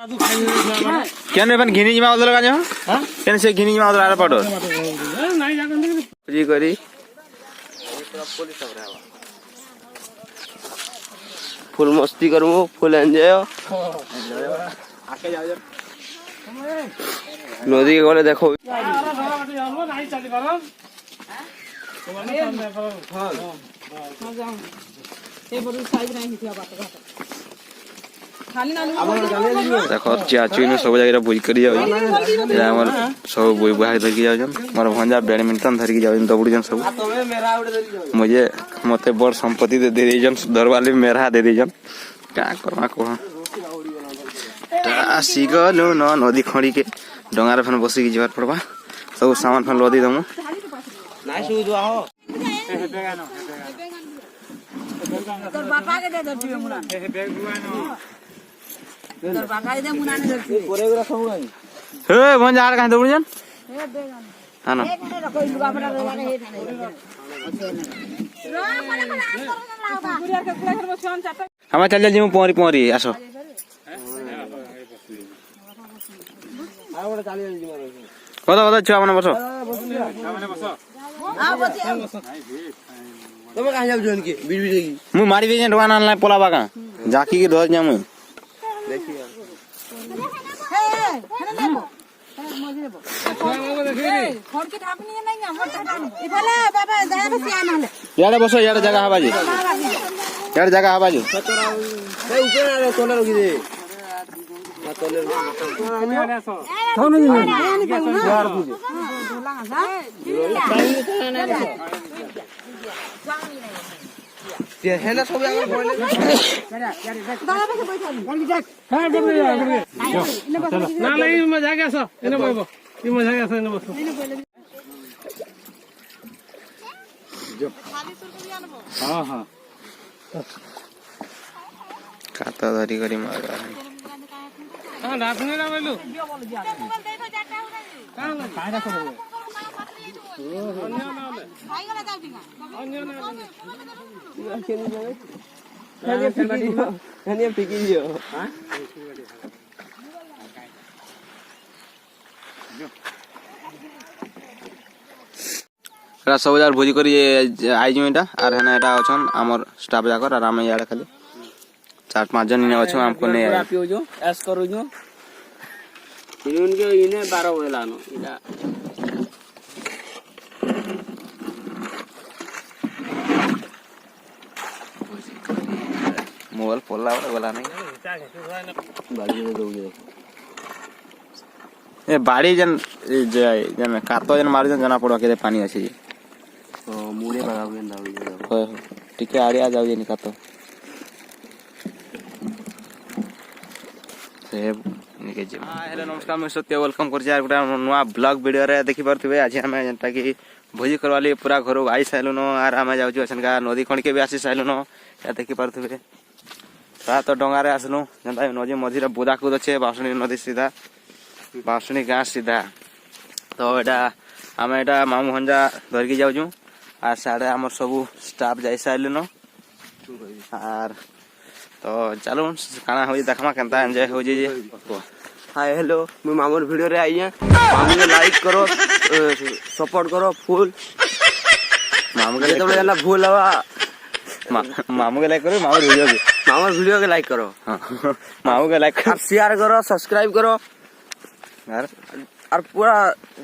केन बन घिनी जिमा उदल का जो केन से घिनी जिमा उदल आरे पाउडर नहीं जागन जी करी फुल मस्ती करू फुल एंजॉय आके जाओ नदी के गले देखो देखो चाचू ने सब जगह बुझ कर जाओ हमर सब बुझ बुझा धर के जाओ मोर भंजा बैडमिंटन धर के जाओ दौड़ जन सब मुझे मते बड़ संपत्ति दे देजन दरवाली मेरा दे देजन का करमा को सीगलु न नदी खड़ी के डंगार फन बसी के जीवार पड़बा सब सामान फन लदी दमु नाइ सुजुआ हो तोर बापा के दे दे मुना हे बैग बुआनो तोर बापा के दे मुना ने दे पोरे गुरा सब आई हे भंजा आर कहां दौड़ जन हे बैग हां ना एक मिनट कोई लुगा बड़ा लगा हे रो माने माने आस कर लागबा गुरिया के गुरा घर बसवन चाटा हम चल जिमु पोरी पोरी आसो आ बड़ा चाली जी मारो कदा कदा छुआ माने बसो आ बस तुम कहां जाउ जोन के बीड़ बीड़ की मु मारी दे ढवान आनला पोलाबा का जाकी के धर जामु देखिए हे हे देखो मोजी देखो खोड़ के ठापनी नहीं हमर ठापनी इफाले बाबा जाय बस या नले याडे बसो याडे जगह हबाजी याडे जगह हबाजी ए ऊपर आ रे तोले रखी दे ना तोले थोनो नहीं यार पूजे ये है ना सब जगह बोले बाबा से बैठा जल्दी देख हां गबरे ना नहीं मजा आ गया सो इने बइबो ई मजा आ गया सो इने बसो जो हां हां खाता धरी करी मारा हां रात में ना बोलू हां फायदा कर हने पिकी दियो हां रा सब जार भोजी करी आइजु एटा आर हना एटा अछन हमर स्टाफ जाकर आर हम याडे खाली 4-5 जन ने अछन हमको ने पियो जो ऐस करू जो इनके इने 12 वेलानो इला मोबाइल पोला वाला नहीं बाड़ी में दो ए बाड़ी जन जन कातो जन मार जन जना पड़ो के पानी अछि तो मुड़े लगा के दाऊ हो टिके आड़िया जाउ जे निकातो से निके जे हेलो नमस्कार मैं सत्य वेलकम कर जाय गुटा नवा ब्लॉग वीडियो रे देखि परथिबे आज हम जनता की भोजी करवाली पूरा घर आई साइलो न आर हम जाउ असन का नदी खण के भी आसी साइलो न या देखि परथिबे तो डंगारे आसलु जनता नदी मझिरे बोदा कूद अच्छे बासुनी नदी सीधा बासुनी गाँ सीधा तो एटा आम एटा मामू भंजा धरिकी जाऊँ आर साढ़े आम सब स्टाफ जाई सारे न आर तो चलो काना हो देखमा केनता एंजॉय हो जे हाय हेलो मैं मामूर वीडियो रे आई है मामू के लाइक करो सपोर्ट करो फुल मामू के तो जाला फुल हवा मामू के लाइक करो मामू वीडियो के लाइक करो मामू के लाइक और शेयर करो सब्सक्राइब करो यार और पूरा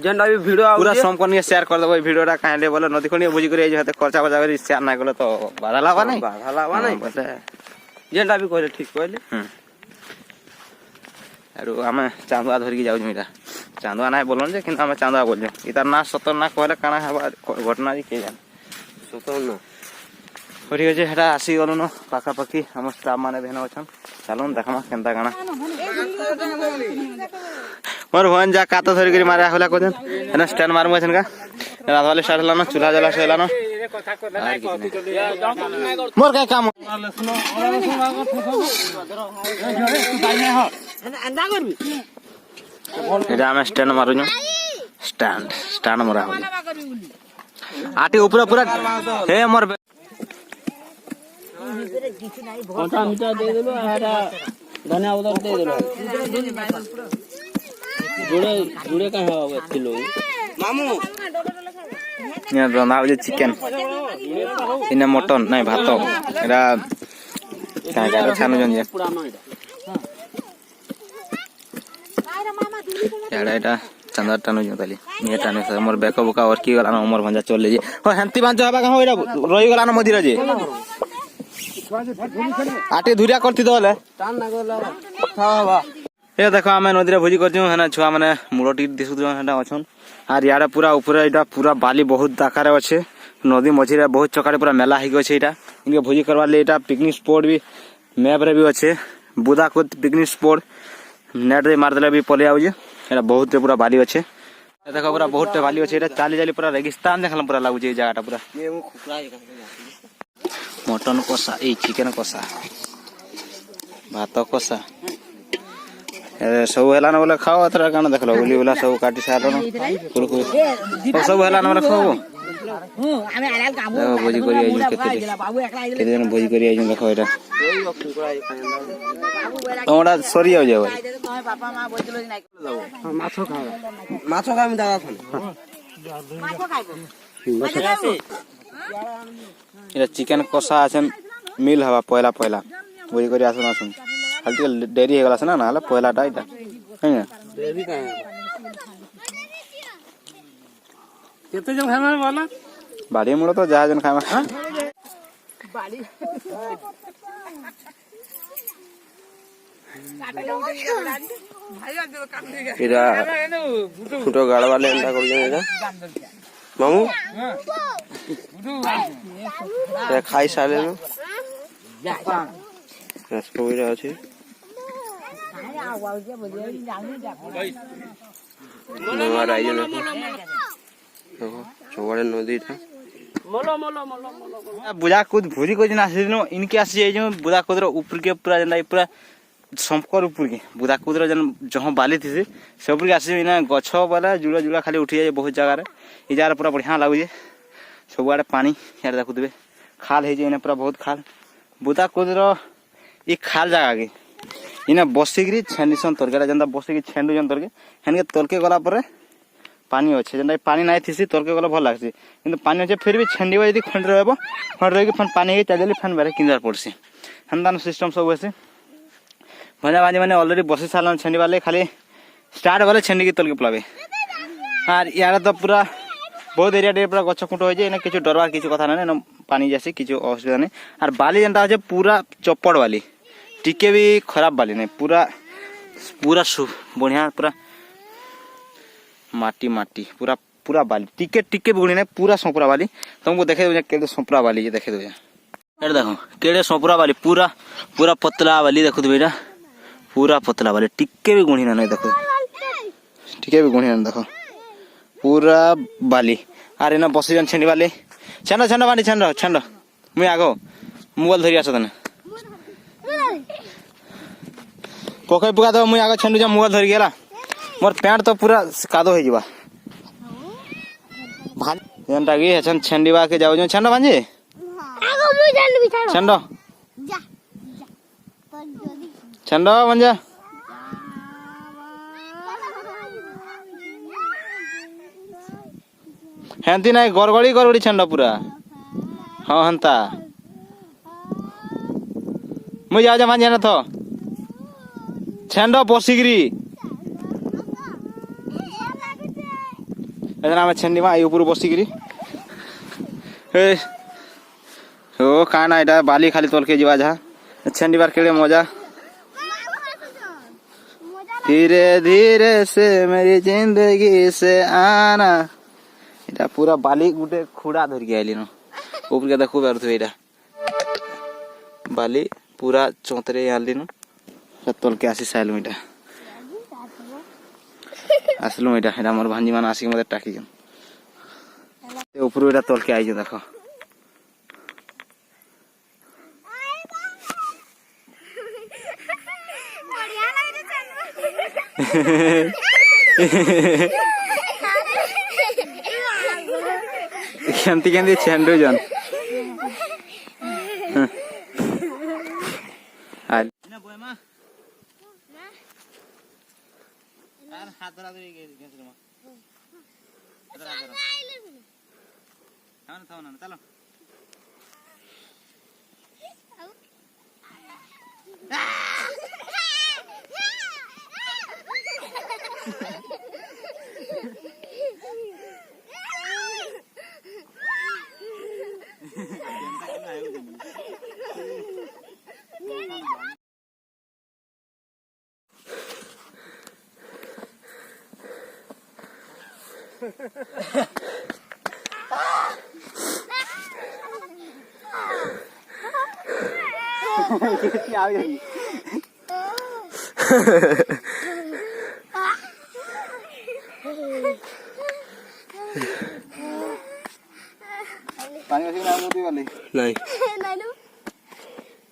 जंडा भी वीडियो पूरा सम करनी शेयर कर देबो वीडियोटा काहे बोले नदी कोनी बुझी करे जे खर्चा बजा कर शेयर ना करले तो बाधा लावा नहीं बोले जेंडा भी कहले ठीक कहले आरो हमें चांदुआ धर के जाऊ मिटा चांदुआ ना बोलन जे किंतु हमें चांदुआ बोल जे इतार ना सतर ना कहले काना हवा घटना जी के जान सतर ना ठीक है हेटा आसी गलो न पाखा पाखी हम स्टाफ माने भेना अछन चलो देखमा केनता गाना मोर भन जा कातो धरि करी मारा होला कोजन एना स्टैंड मारमु अछन का रात वाले स्टार्ट हला न चूल्हा जला से हला न मोर काय काम एटा हम स्टैंड मारुनु स्टैंड मारा हो आटी ऊपर पूरा हे मोर कोटा मिटा दे देलो हारा धनिया उधर दे दो जुड़े जुड़े कहाँ हो किलो मामू ये रंधा हो चिकेन इने मटन नहीं भात एरा क्या क्या छानु जन जे याडा एटा चंदा टानु जो ताली ये टानु से मोर बेको बुका और की गला मोर भंजा चल ले जे हो हंती बांध हबा का हो एरा रही गला न मदिरा जे आटे धुरिया करती दले टान ना गला हां ये देखो आमे नदी रे भोजी करजु हना छुआ माने मुड़टी दिसु हना अछन आर याडा पूरा ऊपर एटा पूरा बाली बहुत आकार अच्छे नदी मझिरे बहुत चकारे पूरा मेला हो गए एटा इनके भोजी करवा ले एटा पिकनिक स्पॉट भी मैप रे भी अच्छे बुदाकुद पिकनिक स्पॉट नेट रे मार देले भी पले आउजे एटा बहुत पूरा बाली अच्छे देखो पूरा बहुत बाली अच्छे एटा चाली चाली पूरा रेगिस्तान देखला पूरा लागु जे जगहटा पूरा मटन कषा ए चिकन कषा भात कषा सब हेला न बोले खाओ अतरा काना देखलो उली उला सब काटी सारो न कुरकुर सब हेला न बोले खाओ देखो भोजी करी आइजु केते जन भोजी करी आइजु देखो एटा तोड़ा सरी आ जाय पापा मां बोललो नै माछो खाम दादा थन माछो खाइबो एटा चिकन कषा आछन मिल हवा पहला पहला भोजी करी आसन आसन खाली डेरी हे गला ना नाले पहला टा इटा है ना देवी का केते जन खाना वाला बाड़ी मुड़ तो जहा जन खामा बाड़ी इरा फुटो गाड़ वाले एंटा कर जे एटा मामू ए खाई साले नो रसगोल्ला আছে नवार आइयो देखो चौड़े नदी था बुझा कूद भूरी को जन आसिनो इनके आसी जाय जो बुदा कूद रो ऊपर के पूरा जन पूरा संकर ऊपर के बुदा कूद रो जन जहां बाली थी सब के आसी ना गछ वाला जुड़ा जुड़ा खाली उठी जाय बहुत जगह रे ई जगह पूरा बढ़िया लागु जे सब आड़े पानी यार देखु देबे खाल हे जे पूरा बहुत खाल बुदा कूद रो ई खाल जगह के इना बसिगिरी छेंडिसन तरकेटा जंदा बसिगी छेंडु जन तरके हेनके तलके गला परे पानी अच्छे जंदा पानी नाइ थिसी तलके गला भल लागसी किंतु पानी अच्छे फिर भी छेंडिबा यदि खंड रहबो खंड रही फन पानी के चाजली फन बारे किंजार पड़सी हंदान सिस्टम सब होसी भजा बाजी माने ऑलरेडी बसी सालन छेंडी वाले खाली स्टार्ट वाले छेंडी के तलके पलाबे आर यार तो पूरा बहुत एरिया डे पूरा गछ खुंट हो जे ना किछु डरवार किछु कथा नै ना पानी जासी किछु असुविधा नै आर बाली जंदा जे पूरा चप्पड़ वाली टिके भी खराब बाली नहीं पूरा पूरा बढ़िया पूरा माटी माटी पूरा पूरा बाली टिके टिके भी गुणी नहीं पूरा सोपरा वाली तुमको देखे दो केड़े सोपरा वाली ये देखे दो यार देखो केड़े सोपरा वाली पूरा पूरा पतला वाली देखो तो बेटा पूरा पतला वाली टिके भी गुणी नहीं देखो टिके भी गुणी नहीं देखो पूरा बाली अरे ना बस जन छेंडी वाली छंड छंड बानी छंड छंड मुई आगो मोबाइल धरी आस तने पोखरी पुका दो मुई आगे छंडू जा मोबाइल धरी गेला मोर पैंट तो पूरा कादो हो जिबा भान जनटा की हसन छंडीबा के जाउ जो छंड भांजे आगो मुई छंड बिछाड़ो छंड जा तो जल्दी छंड मंजा हेंती नाही गरगड़ी गरगड़ी छंड पूरा हां हंता मुई जा जा भांजे ना तो छंड बसिगिरी एदना में छंडी मा ऊपर बसिगिरी ए ओ काना एटा बाली खाली तोल के जीवा जा छंडी बार केड़े मजा धीरे धीरे से मेरी जिंदगी से आना एटा पूरा बाली गुटे खुड़ा धर के आइली न ऊपर के देखो बेर थो एटा बाली पूरा चौतरे आली न तोल के आसी साइल में आसलु एटा एटा मोर भांजी मान आसी मते टाकी जन ए ऊपर एटा तोल के आइ जो देखो बढ़िया लगे केंती केंती छेंडू जन हाल पानी में नाम होती वाली नहीं नानू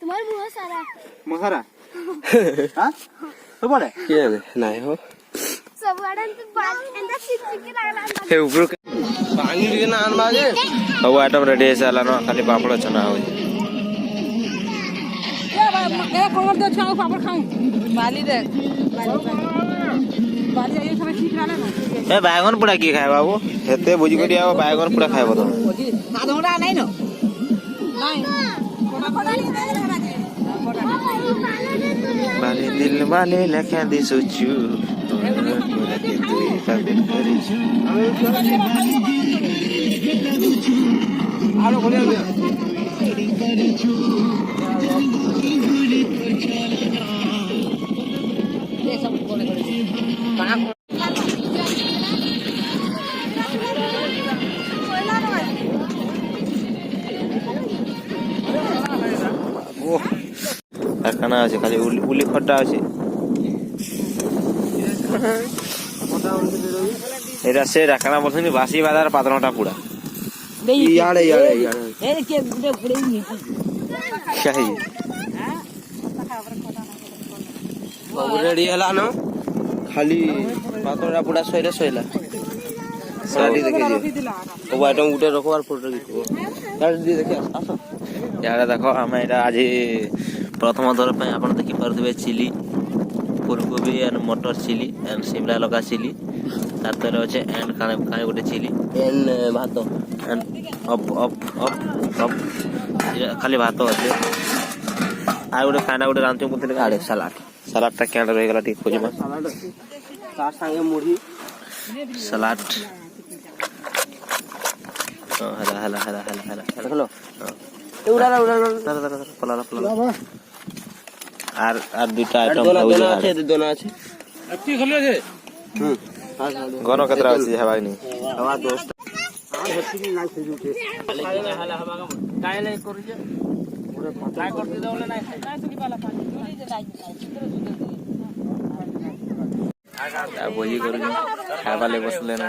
तुम्हारे बहुत सारा मसारा हां तो बोले क्या है नहीं हो सब गार्डन तो बात अंदर चिपचिपी लागला हे ऊपर पानी के ना आन बागे सब आइटम रेडी है साला न खाली पापड़ छना हो ए कोमर दे छाऊ पापड़ खाऊं बाली दे बाली आइए सब ठीक रहले ना ए बैगन पुड़ा की खाए बाबू हेते बुझी करी आव बैगन पुड़ा खाए बतो आधोड़ा नहीं नो नहीं कोना कोना नहीं दे बाले दिल बाले लखा दे सोचू आलो खोलिया दे ये सब बोले कारखाना আছে খালি উলি খটা আছে এটা সে রাখানা বলছেন বাসি বাজার পাতনটা পুরা यार यार यार ए के गुडे गुडे नी শাহি रेडी हला न खाली पातरा पुडा सोइला साडी देखे जे ओ आइटम गुटे रखो और फोटो रखो गाड़ी दे देखे आसो यार देखो हमें এটা আজ প্রথম ধর ପାଇଁ ଆପଣ দেখি পারুଥିବେ চিলি ফুলকোবি এন্ড মটর চিলি এন্ড শিমলা লঙ্কা চিলি তার তরে আছে এন্ড কানে গোটে চিলি एन भात এন্ড অপ অপ অপ অপ খালি ভাত আছে আর গোটে খানা গোটে রাঁধতে বলতে आड़े सलाद সালাডটা কেন রয়ে গেল ঠিক খুঁজে सलाद तार संगे मुढ़ी सलाड हला हला हला हला हला देख लो उड़ाला उड़ाला धर धर धर पलाला पलाला আর দুইটা আইটেম दोना খাওয়া दोना যায় আছে दोना আছে अच्छी खोलियो जे গণ কতরা আছে হেবাই নি हवा दोस्त ভোজি করু খাইবালে বসলে না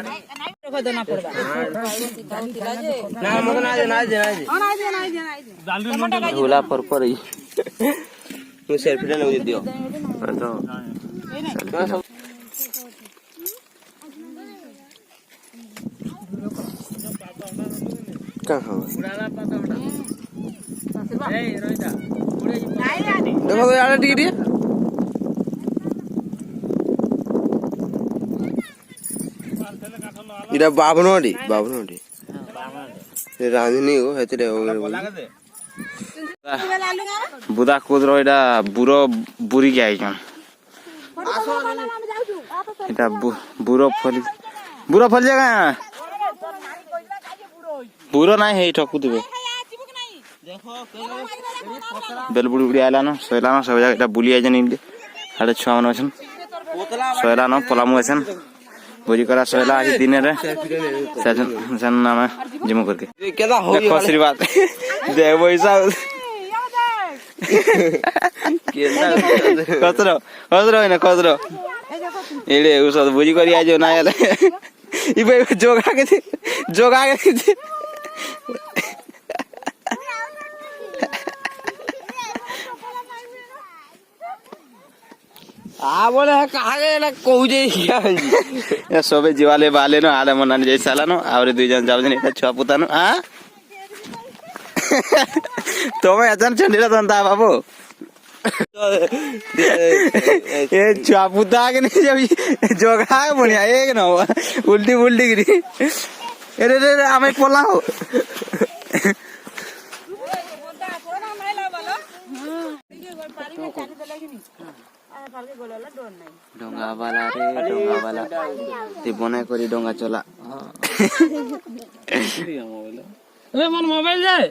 को देना पड़बा ना मग ना ना ना झोला पर पर मु सेल्फी ने दियो तो कहां ए रोहिता देखो यार टिकट इरा बाबनोडी रांधनी हो हेतरे हो बुदा कुदरो এটা বুড়ো বুড়ি গাইজন এটা বুড়ো ফলি জায়গা বুড়ো নাই হেই ঠকু দিবে বেলবুড়ি বুড়ি আইলানো সইলানো সব জায়গা এটা বুলি আইজন ইন্ডে আরে ছুয়া মানে আছেন সইলানো পলামু আছেন ভোজি করা সইলা আজ দিনে রে সেজন নামে জিমু করকে केदा हो देखो आशीर्वाद देख पैसा कचरो कचरो है ना कचरो एड़े उसद बुझी करी आज ना आले ई भाई जोगा के आ बोले कहा गए कहू जे ए सबे जीवाले बाले नो आले मनाने जै साला नो आउरे दुई जन जाउ जन एटा छुआ पुता नो आ तमे अजन चंडीला दंता बाबू ए छुआ के नहीं जब जोगा बढ़िया एक न उल्टी उल्टी गिरी अरे रे हमें पोला हो डोंगा वाला ते बने करी डोंगा चला मोबाइल जाए